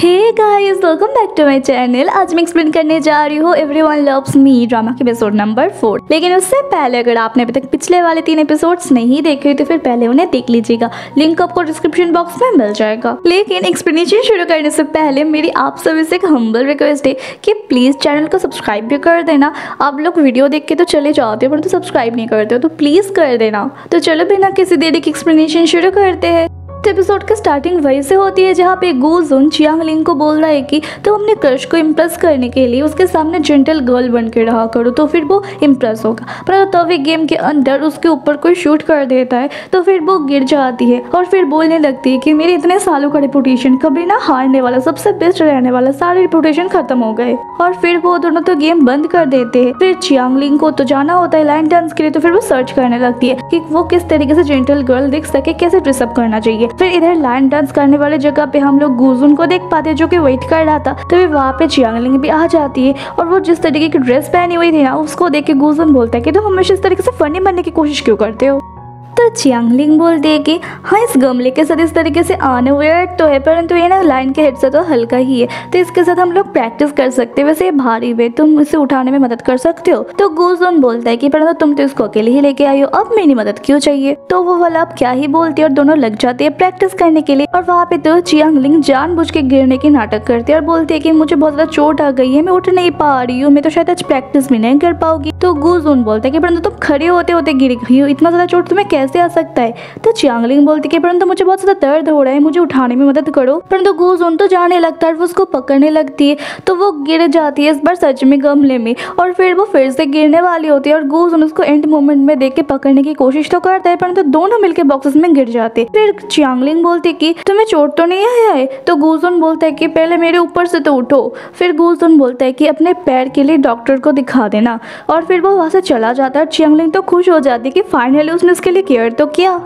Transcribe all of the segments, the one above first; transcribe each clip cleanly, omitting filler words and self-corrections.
Hey guys, welcome back to my channel. आज मैं explain करने जा रही हूँ एवरीवन लव्स मी ड्रामा के एपिसोड नंबर 4। लेकिन उससे पहले अगर आपने अभी तक पिछले वाले 3 एपिसोड्स नहीं देखे तो फिर पहले उन्हें देख लीजिएगा, लिंक आपको डिस्क्रिप्शन बॉक्स में मिल जाएगा। लेकिन एक्सप्लेनेशन शुरू करने से पहले मेरी आप सभी से एक हम्बल रिक्वेस्ट है कि प्लीज चैनल को सब्सक्राइब भी कर देना। आप लोग वीडियो देख के तो चले जाते हो परंतु सब्सक्राइब नहीं करते हो, तो प्लीज कर देना। तो चलो बिना किसी देरी की एक्सप्लेनेशन शुरू करते हैं। एपिसोड की स्टार्टिंग वहीं से होती है जहाँ पे गो जुन चियांग लिंग को बोल रहा है कि तो अपने क्रश को इम्प्रेस करने के लिए उसके सामने जेंटल गर्ल बन के रहा करो तो फिर वो इम्प्रेस होगा। पर तब एक गेम के अंदर उसके ऊपर कोई शूट कर देता है तो फिर वो गिर जाती है और फिर बोलने लगती है कि मेरे इतने सालों का रेपुटेशन, कभी ना हारने वाला, सबसे बेस्ट रहने वाला, सारे रेपुटेशन खत्म हो गए। और फिर वो दोनों तो गेम बंद कर देते हैं। फिर चियांग लिंग को तो जाना होता है लाइन डांस के लिए, तो फिर वो सर्च करने लगती है कि वो किस तरीके से जेंटल गर्ल दिख सके, कैसे ड्रेसअप करना चाहिए। फिर इधर लाइन डांस करने वाले जगह पे हम लोग गुजुन को देख पाते हैं जो कि वेट कर रहा था। तभी वहाँ पे चियांग लिंग भी आ जाती है और वो जिस तरीके की ड्रेस पहनी हुई थी ना, उसको देख के गुजुन बोलता है कि तुम हमेशा इस तरीके से फनी बनने की कोशिश क्यों करते हो। तो चियांग लिंग बोलती है कि हाँ, इस गमले के साथ इस तरीके से आने वेट तो है परंतु ये ना लाइन के हेड से तो हल्का ही है, तो इसके साथ हम लोग प्रैक्टिस कर सकते हैं। वैसे ये भारी है, तुम इसे उठाने में मदद कर सकते हो। तो गुजुन बोलता है कि परंतु तुम तो इसको अकेले ही लेके आई हो, अब मेरी मदद क्यों चाहिए। तो वो वाला अब क्या ही बोलती है और दोनों लग जाते हैं प्रैक्टिस करने के लिए। और वहाँ पे तो चियांग लिंग जानबूझ के गिरने की नाटक करती है और बोलती है कि मुझे बहुत ज्यादा चोट आ गई है, मैं उठ नहीं पा रही हूँ, मैं तो शायद आज प्रैक्टिस भी नहीं कर पाऊंगी। तो गुजुन बोलता है कि परंतु तुम खड़े होते होते गिर गई हो, इतना ज्यादा चोट तुम्हें कैसे आ सकता है। तो चियांग लिंग बोलती है परंतु मुझे बहुत ज्यादा दर्द हो रहा है, मुझे उठाने में मदद करो। परंतु गुजुन तो जाने लगता है, वो उसको पकड़ने लगती है तो वो गिर जाती है, इस बार सच में गमले में। और फिर वो फिर से गिरने वाली होती है और गुजुन उसको एंड मोमेंट में देख के पकड़ने की कोशिश तो करता है परंतु दोनों मिलकर बॉक्सेस में गिर जाते। फिर चियांग लिंग बोलती है कि तुम्हें चोट तो नहीं आया है। तो गुजुन बोलता है कि पहले मेरे ऊपर से तो उठो। फिर गुजुन बोलता है कि अपने पैर के लिए डॉक्टर को दिखा देना। और फिर वो वहां से चला जाता है। चियांग लिंग तो खुश हो जाती है कि फाइनली उसने उसके लिए केयर तो किया।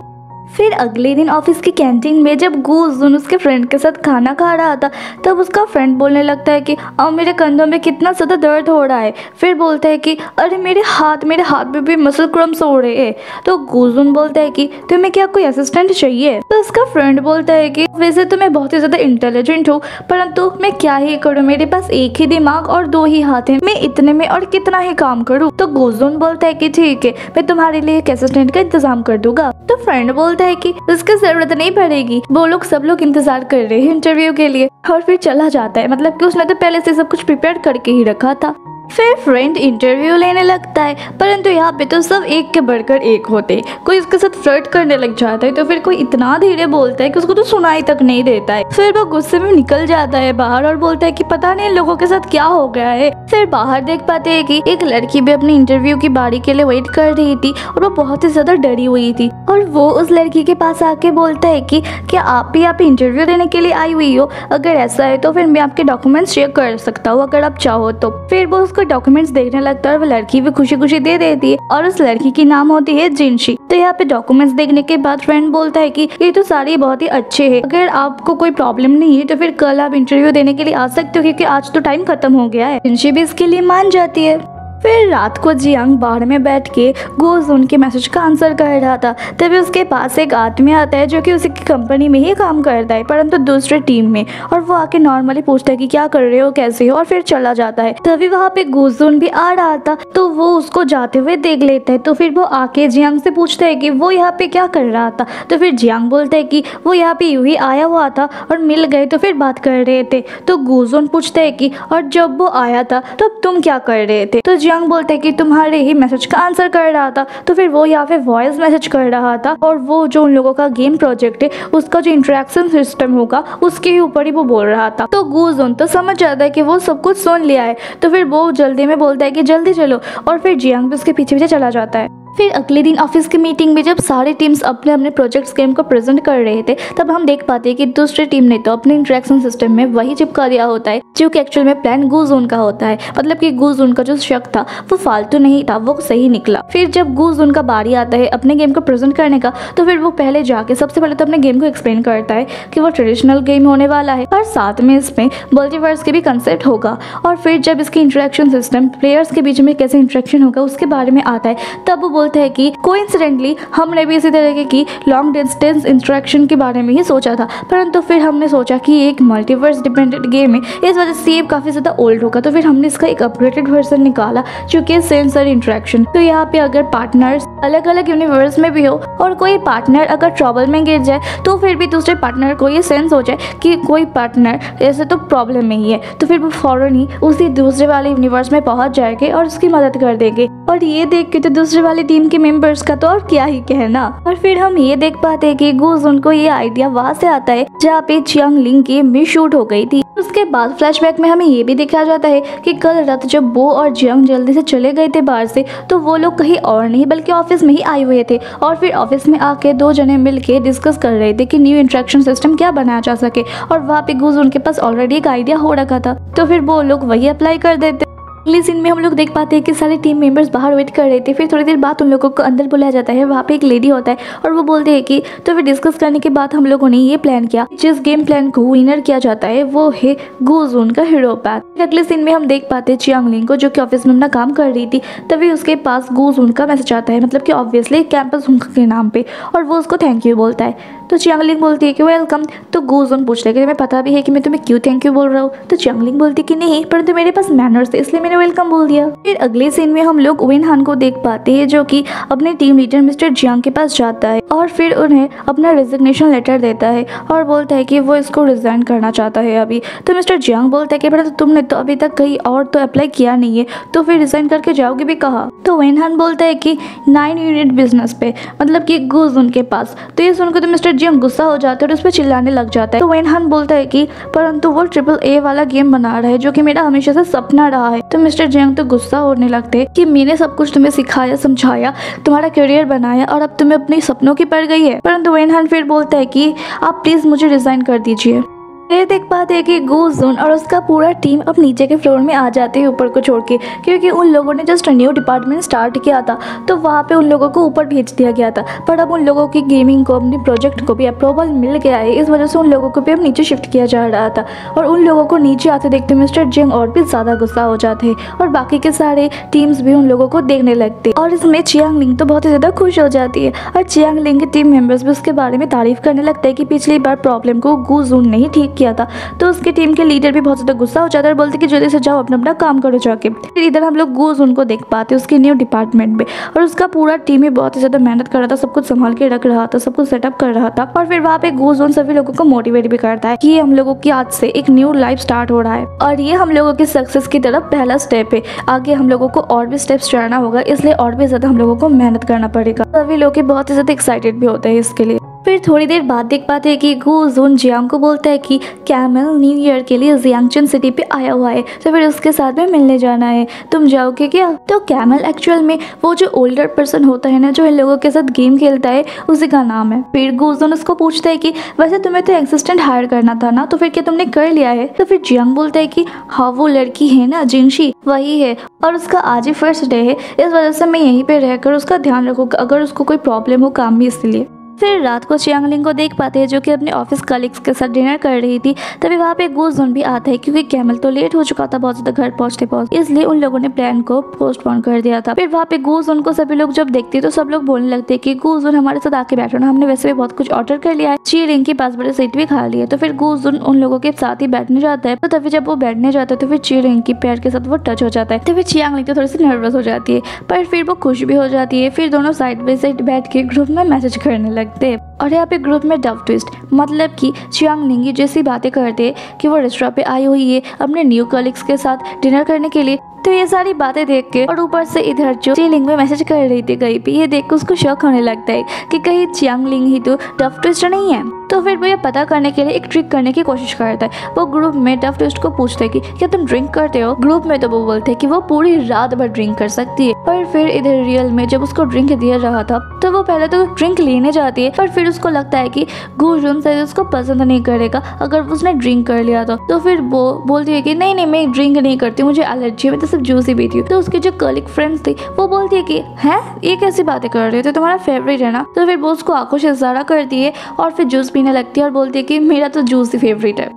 फिर अगले दिन ऑफिस की कैंटीन में जब गुजुन उसके फ्रेंड के साथ खाना खा रहा था तब उसका फ्रेंड बोलने लगता है कि अब मेरे कंधों में कितना ज़्यादा दर्द हो रहा है। फिर बोलता है कि अरे मेरे हाथ में भी मसल क्रम्स हो रहे हैं। तो गुजुन बोलता है कि तुम्हें क्या कोई असिस्टेंट चाहिए। तो उसका फ्रेंड बोलता है कि वैसे तो मैं बहुत ही ज़्यादा इंटेलिजेंट हूँ परंतु मैं क्या ही करूँ, मेरे पास एक ही दिमाग और 2 ही हाथ हैं, मैं इतने में और कितना ही काम करूँ। तो गुजुन बोलता है कि ठीक है, मैं तुम्हारे लिए एक असिस्टेंट का इंतजाम कर दूंगा। तो फ्रेंड बोलता है कि उसकी जरूरत नहीं पड़ेगी, वो लोग सब लोग इंतजार कर रहे हैं इंटरव्यू के लिए। और फिर चला जाता है, मतलब कि उसने तो पहले से सब कुछ प्रिपेयर करके ही रखा था। फिर फ्रेंड इंटरव्यू लेने लगता है परंतु यहाँ पे तो सब एक के बढ़कर एक होते। कोई उसके साथ फ्लर्ट करने लग जाता है तो फिर कोई इतना धीरे बोलता है कि उसको तो सुनाई तक नहीं देता है। फिर वो गुस्से में निकल जाता है बाहर और बोलता है कि पता नहीं लोगों के साथ क्या हो गया है। फिर बाहर देख पाते हैं कि एक लड़की भी अपनी इंटरव्यू की बारी के लिए वेट कर रही थी और वो बहुत ही ज्यादा डरी हुई थी। और वो उस लड़की के पास आके बोलता है कि क्या आप भी यहाँ पे इंटरव्यू देने के लिए आई हुई हो, अगर ऐसा है तो फिर मैं आपके डॉक्यूमेंट्स चेक कर सकता हूँ अगर आप चाहो तो। फिर वो डॉक्यूमेंट्स देखने लगता है और वो लड़की भी खुशी खुशी दे देती है और उस लड़की की नाम होती है जिनशी। तो यहाँ पे डॉक्यूमेंट्स देखने के बाद फ्रेंड बोलता है कि ये तो सारे बहुत ही अच्छे हैं, अगर आपको कोई प्रॉब्लम नहीं है तो फिर कल आप इंटरव्यू देने के लिए आ सकते हो क्योंकि आज तो टाइम खत्म हो गया है। जिनशी भी इसके लिए मान जाती है। फिर रात को जियांग बाहर में बैठ के गुजुन के मैसेज का आंसर कर रहा था। तभी उसके पास एक आदमी आता है जो कि उसी की कंपनी में ही काम करता है परंतु दूसरे टीम में। और वो आके नॉर्मली पूछता है कि क्या कर रहे हो, कैसे हो, और फिर चला जाता है। तभी वहाँ पे गुजुन भी आ रहा था तो वो उसको जाते हुए देख लेता है। तो फिर वो आके जियांग से पूछता है कि वो यहाँ पे क्या कर रहा था। तो फिर जियांग बोलता है कि वो यहाँ पे यूं ही आया हुआ था और मिल गए तो फिर बात कर रहे थे। तो गुजुन पूछता है कि और जब वो आया था तो तुम क्या कर रहे थे। तो जियांग बोलते हैं कि तुम्हारे ही मैसेज का आंसर कर रहा था। तो फिर वो यहाँ पे वॉइस मैसेज कर रहा था और वो जो उन लोगों का गेम प्रोजेक्ट है उसका जो इंटरेक्शन सिस्टम होगा उसके ही ऊपर ही वो बोल रहा था। तो गुजुन तो समझ जाता है कि वो सब कुछ सुन लिया है तो फिर वो जल्दी में बोलता है कि जल्दी चलो और फिर जियांग भी उसके पीछे पीछे चला जाता है। फिर अगले दिन ऑफिस की मीटिंग में जब सारी टीम्स अपने अपने प्रोजेक्ट्स गेम को प्रेजेंट कर रहे थे तब हम देख पाते हैं कि दूसरी टीम ने तो अपने इंटरेक्शन सिस्टम में वही चिपका दिया होता है जो कि एक्चुअल में प्लान गुजुन का होता है। मतलब कि गुजुन का जो शक था वो फालतू नहीं था, वो सही निकला। फिर जब गुजुन का बारी आता है अपने गेम को प्रेजेंट करने का तो फिर वो पहले जाके सबसे पहले तो अपने गेम को एक्सप्लेन करता है कि वो ट्रेडिशनल गेम होने वाला है और साथ में इसमें मल्टीवर्स के भी कंसेप्ट होगा। और फिर जब इसकी इंटरेक्शन सिस्टम प्लेयर्स के बीच में कैसे इंटरेक्शन होगा उसके बारे में आता है तब वो बोलता है कि कोइंसिडेंटली हमने भी इसी तरीके की लॉन्ग डिस्टेंस इंटरेक्शन के बारे में ही सोचा था, परंतु फिर हमने सोचा कि ये एक मल्टीवर्स डिपेंडेंट गेम है, इस वजह से ये काफ़ी ज़्यादा ओल्ड होगा, तो फिर हमने इसका एक अपग्रेडेड वर्जन निकाला जो कि सेंसर इंटरेक्शन। तो यहाँ पे अगर पार्टनर्स अलग अलग यूनिवर्स में भी हो और कोई पार्टनर अगर ट्रबल में गिर जाए तो फिर भी दूसरे पार्टनर को ये सेंस हो जाए कि कोई पार्टनर ऐसे तो प्रॉब्लम में ही है, तो फिर वो फौरन ही उसी दूसरे वाले यूनिवर्स में पहुंच जाएंगे और उसकी मदद कर देंगे। और ये देख के तो दूसरे वाली टीम के मेंबर्स का तो और क्या ही कहना। और फिर हम ये देख पाते हैं कि गूज उनको ये आइडिया वहाँ से आता है जहाँ पे चियांग लिंग गेम में शूट हो गई थी। उसके बाद फ्लैशबैक में हमें ये भी दिखाया जाता है कि कल रात जब बो और जियांग जल्दी से चले गए थे बाहर से, तो वो लोग कहीं और नहीं बल्कि ऑफिस में ही आए हुए थे। और फिर ऑफिस में आके दो जने मिलके डिस्कस कर रहे थे कि न्यू इंटरेक्शन सिस्टम क्या बनाया जा सके। और वहाँ पे गूज उनके पास ऑलरेडी एक आइडिया हो रखा था, तो फिर वो लोग वही अप्लाई कर देते। अगले सीन में हम लोग देख पाते हैं कि सारे टीम मेंबर्स बाहर वेट कर रहे थे। फिर थोड़ी देर बाद उन लोगों को अंदर बुलाया जाता है, वहाँ पे एक लेडी होता है और वो बोलते हैं कि तो फिर डिस्कस करने के बाद हम लोगों ने ये प्लान किया, जिस गेम प्लान को विनर किया जाता है वो है गूजून का हीरो पैक। अगले सीन में हम देख पाते हैं चियांग लिंग को जो कि ऑफिस में अपना काम कर रही थी, तभी उसके पास गूजून का मैसेज आता है, मतलब कि ऑब्वियसली कैंपस हुंग के नाम पे, और वो उसको थैंक यू बोलता है। तो चियांग लिंग बोलती है कि वेलकम। तो गूजून पूछ रहे कि तुम्हें पता भी है कि मैं तुम्हें क्यों थैंक यू बोल रहा हूँ। तो चियांग लिंग बोलती कि नहीं, परंतु मेरे पास मैनर्स थे इसलिए मैंने वेलकम बोल दिया। फिर अगले सीन में हम लोग विन हान को देख पाते हैं जो कि अपने टीम लीडर मिस्टर जियांग के पास जाता है और फिर उन्हें अपना रेजिग्नेशन लेटर देता है और बोलता है कि वो इसको रिजाइन करना चाहता है अभी। तो मिस्टर जियांग बोलता है कि बेटा तुमने तो अभी तक कहीं और तो अप्लाई किया नहीं है, तो फिर रिजाइन करके जाओगे भी कहाँ। तो विन हान बोलता है कि 9 यूनिट बिजनेस पे, मतलब कि गूजून के पास। तो ये सुनकर तो मिस्टर जियांग गुस्सा हो जाता है और उस पर चिल्लाने लग जाता है। तो विन हान बोलता है कि परंतु वो AAA वाला गेम बना रहा है जो कि मेरा हमेशा से सपना रहा है। तो मिस्टर जियांग तो गुस्सा होने लगते कि मैंने सब कुछ तुम्हें सिखाया, समझाया, तुम्हारा करियर बनाया और अब तुम्हें अपने सपनों की पड़ गई है। परंतु विन हान फिर बोलता है कि आप प्लीज मुझे रिजाइन कर दीजिए। ये देख पाते हैं कि गूजून और उसका पूरा टीम अब नीचे के फ्लोर में आ जाते हैं ऊपर को छोड़ के, क्योंकि उन लोगों ने जस्ट न्यू डिपार्टमेंट स्टार्ट किया था, तो वहाँ पे उन लोगों को ऊपर भेज दिया गया था। पर अब उन लोगों की गेमिंग को, अपने प्रोजेक्ट को भी अप्रूवल मिल गया है, इस वजह से उन लोगों को भी अब नीचे शिफ्ट किया जा रहा था। और उन लोगों को नीचे आते देखते मिस्टर जियांग और भी ज़्यादा गुस्सा हो जाते हैं और बाकी के सारे टीम्स भी उन लोगों को देखने लगते। और इसमें चियांग लिंग तो बहुत ही ज़्यादा खुश हो जाती है और चियांग लिंग के टीम मेंबर्स भी उसके बारे में तारीफ करने लगते हैं कि पिछली बार प्रॉब्लम को गूजून ने ही ठीक किया था। तो उसके टीम के लीडर भी बहुत ज्यादा गुस्सा हो जाता है और बोलते कि जल्दी से जाओ अपना अपना काम करो जाके। फिर इधर हम लोग गूजून को देख पाते उसके न्यू डिपार्टमेंट में, और उसका पूरा टीम ही बहुत ही ज्यादा मेहनत कर रहा था, सब कुछ संभाल के रख रहा था, सब कुछ सेटअप कर रहा था। और फिर वहाँ पे गूजून सभी लोगों को मोटिवेट भी करता है कि हम लोगों की आज से एक न्यू लाइफ स्टार्ट हो रहा है और ये हम लोगों की सक्सेस की तरफ पहला स्टेप है। आगे हम लोगों को और भी स्टेप्स चढ़ना होगा, इसलिए और भी ज्यादा हम लोगों को मेहनत करना पड़ेगा। सभी लोग बहुत ही ज्यादा एक्साइटेड भी होते हैं इसके लिए। फिर थोड़ी देर बाद देख पाते हैं कि गूजून जियांग को बोलता है कि कैमल न्यू ईयर के लिए जियांगचन सिटी पे आया हुआ है, तो फिर उसके साथ में मिलने जाना है, तुम जाओगे क्या। तो कैमल एक्चुअल में वो जो ओल्डर पर्सन होता है ना, जो इन लोगों के साथ गेम खेलता है, उसी का नाम है। फिर गूजून उसको पूछता है कि वैसे तुम्हें तो असिस्टेंट हायर करना था ना, तो फिर क्या तुमने कर लिया है। तो फिर जियांग बोलता है कि हाँ वो लड़की है ना जिंगशी, वही है, और उसका आज ही फर्स्ट डे है, इस वजह से मैं यहीं पे रहकर उसका ध्यान रखूंगा अगर उसको कोई प्रॉब्लम हो काम भी, इसलिए। फिर रात को चियांग लिंग को देख पाते हैं जो कि अपने ऑफिस कलीग्स के साथ डिनर कर रही थी, तभी वहाँ पे गूजून भी आता है क्योंकि कैमल तो लेट हो चुका था बहुत ज्यादा घर पहुँचते, इसलिए उन लोगों ने प्लान को पोस्टपोन कर दिया था। फिर वहाँ पे गूजून को सभी लोग जब देखते तो सब लोग बोलने लगते कि गूजून हमारे साथ आके बैठो ना, हमने वैसे भी बहुत कुछ ऑर्डर कर लिया है, ची लिंग के पास बड़े सीट भी खा ली है। तो फिर गूजून उन लोगों के साथ ही बैठने जाता है, तो तभी जब वो बैठने जाता है तो फिर ची लिंग की पैर के साथ वो टच हो जाता है, तो फिर चियांग लिंग तो थोड़ी सी नर्वस हो जाती है, पर फिर वो खुश भी हो जाती है। फिर दोनों साइड बाई साइड बैठ के ग्रुप में मैसेज करने लगते हैं। और यहाँ पे ग्रुप में डब ट्विस्ट, मतलब कि चियांग लिंग जैसी बातें करते कि वो रेस्टोरेंट पे आई हुई है अपने न्यू कलीग्स के साथ डिनर करने के लिए। तो ये सारी बातें देख के और ऊपर से इधर जो ची लिंग में मैसेज कर रही थी कहीं पे, ये देख के उसको शक होने लगता है कि कहीं चियांग लिंग ही तो डब ट्विस्ट नहीं है। तो फिर वो ये पता करने के लिए एक ट्रिक करने की कोशिश करता है। वो ग्रुप में डब ट्विस्ट को पूछता है कि क्या तुम ड्रिंक करते हो। ग्रुप में तो वो बोलते हैं कि वो पूरी रात भर ड्रिंक कर सकती है, पर फिर इधर रियल में जब उसको ड्रिंक दिया रहा था तो वो पहले तो ड्रिंक लेने जाती है, पर फिर उसको लगता है कि गूजून शायद उसको पसंद नहीं करेगा अगर उसने ड्रिंक कर लिया तो फिर वो बोलती है कि नहीं मैं ड्रिंक नहीं करती, मुझे एलर्जी है, मैं तो सिर्फ जूस ही पीती हूँ। तो उसके जो कलीग फ्रेंड्स थे वो बोलती है कि हैं ये कैसी बातें कर रहे थे, तुम्हारा फेवरेट है ना। तो फिर वो उसको आंखों से इशारा करती है और फिर जूस पीने लगती है और बोलती है कि मेरा तो जूस ही फेवरेट है।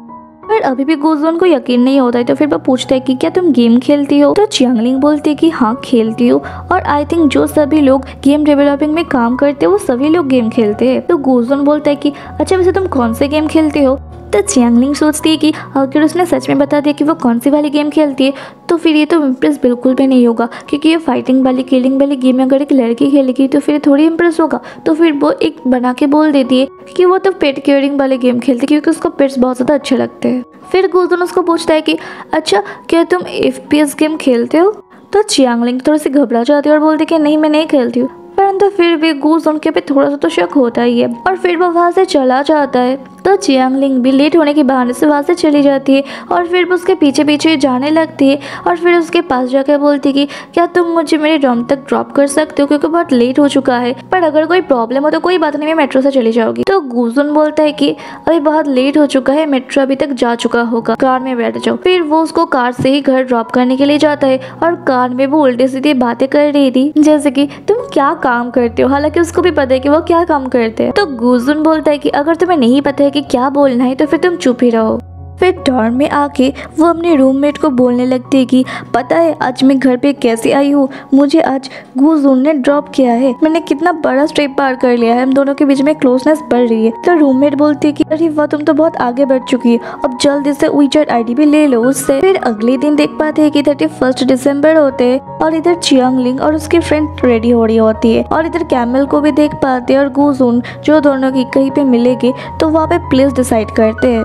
पर अभी भी गुजोन को यकीन नहीं होता है। तो फिर वो पूछता है कि क्या तुम गेम खेलती हो? तो चियांगलिंग बोलती है कि हाँ खेलती हूँ, और आई थिंक जो सभी लोग गेम डेवलपिंग में काम करते हैं वो सभी लोग गेम खेलते हैं। तो गुजोन बोलता है कि अच्छा वैसे तुम कौन से गेम खेलते हो? तो चियांगलिंग सोचती है कि अगर उसने सच में बता दिया कि वो कौन सी वाली गेम खेलती है तो फिर ये तो इम्प्रेस बिल्कुल भी नहीं होगा, क्योंकि ये फाइटिंग वाली किलिंग वाली गेम में अगर एक लड़की खेलेगी तो फिर थोड़ी इम्प्रेस होगा। तो फिर वो एक बना के बोल देती है कि वो तो पेट केयरिंग वाले गेम खेलती है क्योंकि उसको पेट्स बहुत ज़्यादा अच्छे लगते हैं। फिर गुजोन उसको पूछता है कि अच्छा क्या तुम FPS गेम खेलते हो? तो चियांगलिंग थोड़ी सी घबरा जाती है और बोलती है कि नहीं मैं नहीं खेलती हूँ, परंतु फिर भी गुजोन के पे थोड़ा सा तो शक होता ही है और फिर वो वहाँ से चला जाता है। तो चियांगलिंग भी लेट होने के बहाने से वहाँ से चली जाती है और फिर वो उसके पीछे पीछे जाने लगती है और फिर उसके पास जाकर बोलती है कि क्या तुम मुझे मेरे रूम तक ड्रॉप कर सकते हो क्योंकि बहुत लेट हो चुका है, पर अगर कोई प्रॉब्लम हो तो कोई बात नहीं, मैं मेट्रो से चली जाऊंगी। तो गुजोन बोलता है कि अभी बहुत लेट हो चुका है, मेट्रो अभी तक जा चुका होगा, कार में बैठ जाओ। फिर वो उसको कार से ही घर ड्रॉप करने के लिए जाता है और कार में वो उल्टे सीधे बातें कर रही थी जैसे कि तुम क्या काम करते हो, हालांकि उसको भी पता है कि वो क्या काम करते हैं। तो गुजोन बोलता है कि अगर तुम्हें नहीं पता है कि क्या बोलना है तो फिर तुम चुप ही रहो। फिर डॉर्म में आके वो अपने रूममेट को बोलने लगती है कि पता है आज मैं घर पे कैसे आई हूँ, मुझे आज गुजोन ने ड्रॉप किया है, मैंने कितना बड़ा स्टेप पार कर लिया है, हम दोनों के बीच में क्लोजनेस बढ़ रही है। तो रूममेट बोलती है कि अरे वाह तुम तो बहुत आगे बढ़ चुकी है, अब जल्दी से WeChat ID भी ले लो उससे। फिर अगले दिन देख पाते हैं कि 31 दिसंबर होते हैं और इधर चियांगलिंग और उसकी फ्रेंड रेडी हो रही होती है और इधर कैमल को भी देख पाते हैं और गुजोन जो दोनों की कहीं पे मिलेगी तो वहाँ पे प्लेस डिसाइड करते हैं।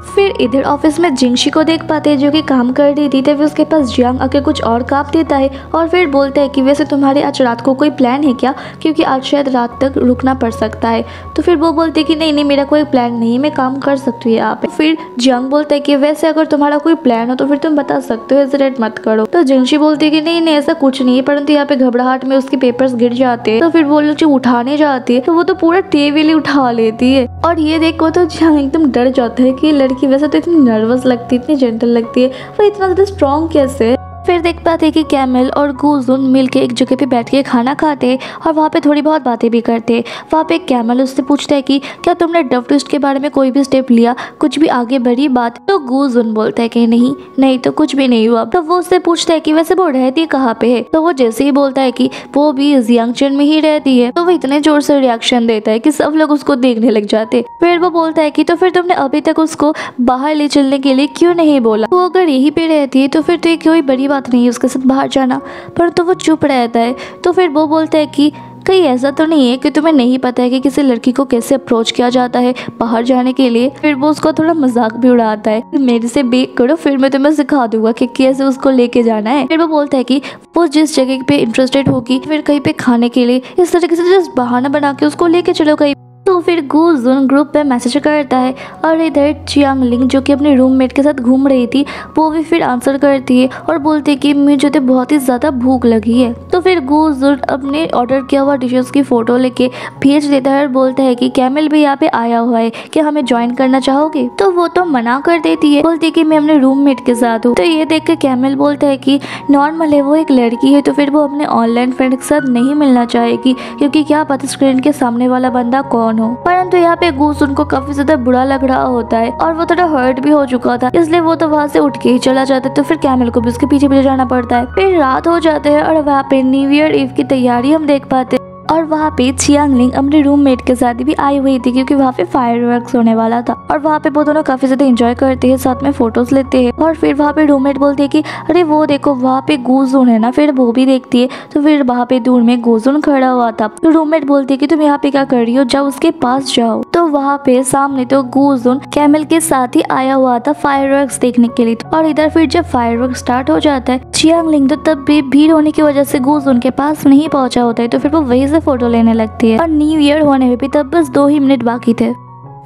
फिर इधर ऑफिस में जिंगशी को देख पाते हैं जो कि काम कर रही थी। तभी उसके पास जियांग आके कुछ और काम देता है और फिर बोलता है कि वैसे तुम्हारे आज रात को कोई प्लान है क्या, क्योंकि आज शायद रात तक रुकना पड़ सकता है। तो फिर वो बोलती है कि नहीं नहीं मेरा कोई प्लान नहीं है, मैं काम कर सकती हूँ यहाँ पे। फिर जियांग बोलता है कि वैसे अगर तुम्हारा कोई प्लान हो तो फिर तुम बता सकते हो, हेजिटेट मत करो। तो जिंगशी बोलती है कि नहीं नहीं ऐसा कुछ नहीं है, परंतु यहाँ पे घबराहट में उसके पेपर्स गिर जाते हैं। तो फिर वो लोग जो उठाने जाती है तो वो तो पूरा टेबल ही उठा लेती है और ये देखो तो जियांग एकदम डर जाता है कि लड़की वैसे तो इतनी नर्वस लगती है, इतनी जेंटल लगती है, वो इतना ज़्यादा स्ट्रॉन्ग कैसे है। फिर देख पाते हैं कि कैमल और गुजोन मिलके एक जगह पे बैठ के खाना खाते हैं और वहाँ पे थोड़ी बहुत बातें भी करते हैं। वहाँ पे कैमल उससे पूछता है कि क्या तुमने डव ट्विस्ट के बारे में कोई भी स्टेप लिया, कुछ भी आगे बढ़ी बात? तो गुजोन बोलता है कि नहीं नहीं तो कुछ भी नहीं हुआ। तो वो उससे पूछता है कि वैसे वो रहती कहाँ पे है? तो वो जैसे ही बोलता है कि वो भी जियांगचन में ही रहती है तो वो इतने जोर से रिएक्शन देता है कि सब लोग उसको देखने लग जाते। फिर वो बोलता है कि तो फिर तुमने अभी तक उसको बाहर ले चलने के लिए क्यों नहीं बोला? वो अगर यहीं पे रहती है तो फिर तो कोई बड़ी बात नहीं है उसके साथ बाहर जाना, पर तो वो चुप रहता है। तो फिर वो बोलता है कि कहीं ऐसा तो नहीं है कि तुम्हें नहीं पता है कि किसी लड़की को कैसे अप्रोच किया जाता है बाहर जाने के लिए? फिर वो उसको थोड़ा मजाक भी उड़ाता है, मेरे से बेक करो फिर मैं तुम्हें सिखा दूंगा कि कैसे उसको लेके जाना है। फिर वो बोलता है कि वो जिस जगह पे इंटरेस्टेड होगी फिर कहीं पे खाने के लिए इस तरीके से जस्ट बहाना बना के उसको लेके चलो कहीं। तो फिर गुजोन ग्रुप पे मैसेज करता है और इधर चियांगलिंग जो कि अपने रूममेट के साथ घूम रही थी वो भी फिर आंसर करती है और बोलती है कि मुझे तो बहुत ही ज़्यादा भूख लगी है। तो फिर गुजोन अपने ऑर्डर किया हुआ डिशेस की फ़ोटो लेके भेज देता है और बोलता है कि कैमल भी यहाँ पे आया हुआ है, क्या हमें ज्वाइन करना चाहोगे? तो वो तो मना कर देती है, बोलती है कि मैं अपने रूममेट के साथ हूँ। तो ये देख के कैमल बोलता है कि नॉर्मल है, वो एक लड़की है तो फिर वो अपने ऑनलाइन फ्रेंड के साथ नहीं मिलना चाहेगी क्योंकि क्या पता स्क्रीन के सामने वाला बंदा कौन हो। परंतु यहाँ पे गुजोन को काफी ज्यादा बुरा लग रहा होता है और वो थोड़ा हर्ट भी हो चुका था, इसलिए वो तो वहाँ से उठ के ही चला जाता है। तो फिर कैमल को भी उसके पीछे पीछे जाना पड़ता है। फिर रात हो जाते हैं और वहाँ पे न्यू ईयर ईव की तैयारी हम देख पाते हैं और वहाँ पे चियांगलिंग अपने रूममेट के साथ भी आई हुई थी क्योंकि वहाँ पे फायरवर्क्स होने वाला था और वहाँ पे वो दोनों काफी ज्यादा एंजॉय करते हैं, साथ में फोटोज लेते हैं। और फिर वहाँ पे रूममेट बोलती है कि अरे वो देखो वहाँ पे गुजोन है ना। फिर वो भी देखती है तो फिर वहाँ पे दूर में गुजोन खड़ा हुआ था। तो रूममेट बोलती है कि तुम यहाँ पे क्या कर रही हो, जाओ उसके पास जाओ। तो वहाँ पे सामने तो गुजोन कैमल के साथ ही आया हुआ था फायरवर्क्स देखने के लिए। और इधर फिर जब फायरवर्क्स स्टार्ट हो जाता है चियांगलिंग तो तब भी भीड़ होने की वजह से गुजोन के पास नहीं पहुंचा होता है, तो फिर वो वहीं से फोटो लेने लगती है। और न्यू ईयर होने में भी तब बस 2 ही मिनट बाकी थे।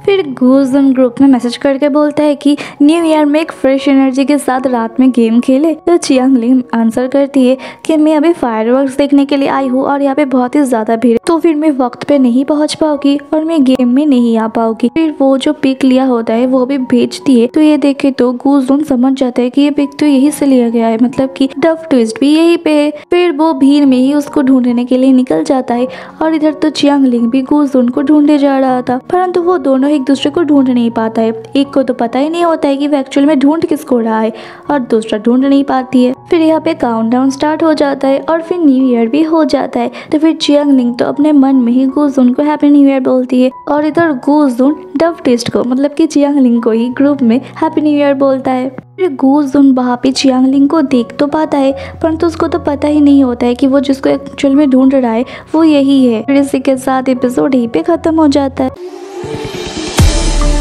फिर गुजोन ग्रुप में मैसेज करके बोलता है कि न्यू ईयर में एक फ्रेश एनर्जी के साथ रात में गेम खेले। तो चियांगलिंग आंसर करती है कि मैं अभी फायरवर्क्स देखने के लिए आई हूँ और यहाँ पे बहुत ही ज्यादा भीड़, तो फिर मैं वक्त पे नहीं पहुँच पाऊंगी और मैं गेम में नहीं आ पाऊंगी। फिर वो जो पिक लिया होता है वो भी भेजती है। तो ये देखे तो गुजोन समझ जाता है कि ये पिक तो यही से लिया गया है, मतलब कि डव ट्विस्ट भी यही पे है। फिर वो भीड़ में ही उसको ढूंढने के लिए निकल जाता है और इधर तो चियांगलिंग भी गुजोन को ढूंढे जा रहा था, परंतु वो दोनों एक दूसरे को ढूंढ नहीं पाता है। एक को तो पता ही नहीं होता है कि वो एक्चुअल में ढूंढ किसको रहा है और दूसरा ढूंढ नहीं पाती है। फिर यहाँ पे काउंटडाउन स्टार्ट हो जाता है और फिर न्यू ईयर भी हो जाता है। तो फिर जियांगलिंग तो अपने मन में ही गूजुन को हैप्पी न्यू ईयर बोलती है और इधर गूजुन डव टेस्ट को मतलब कि जियांगलिंग को ही ग्रुप में हैप्पी न्यू ईयर बोलता है। फिर गूजुन वहाँ पे जियांगलिंग को देख तो पाता है परंतु उसको तो पता ही नहीं होता है कि वो जिसको एक्चुअल में ढूंढ रहा है वो यही है। फिर इसी के साथ एपिसोड यहीं पे खत्म हो जाता है।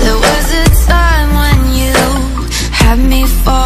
There was a time when you had me fall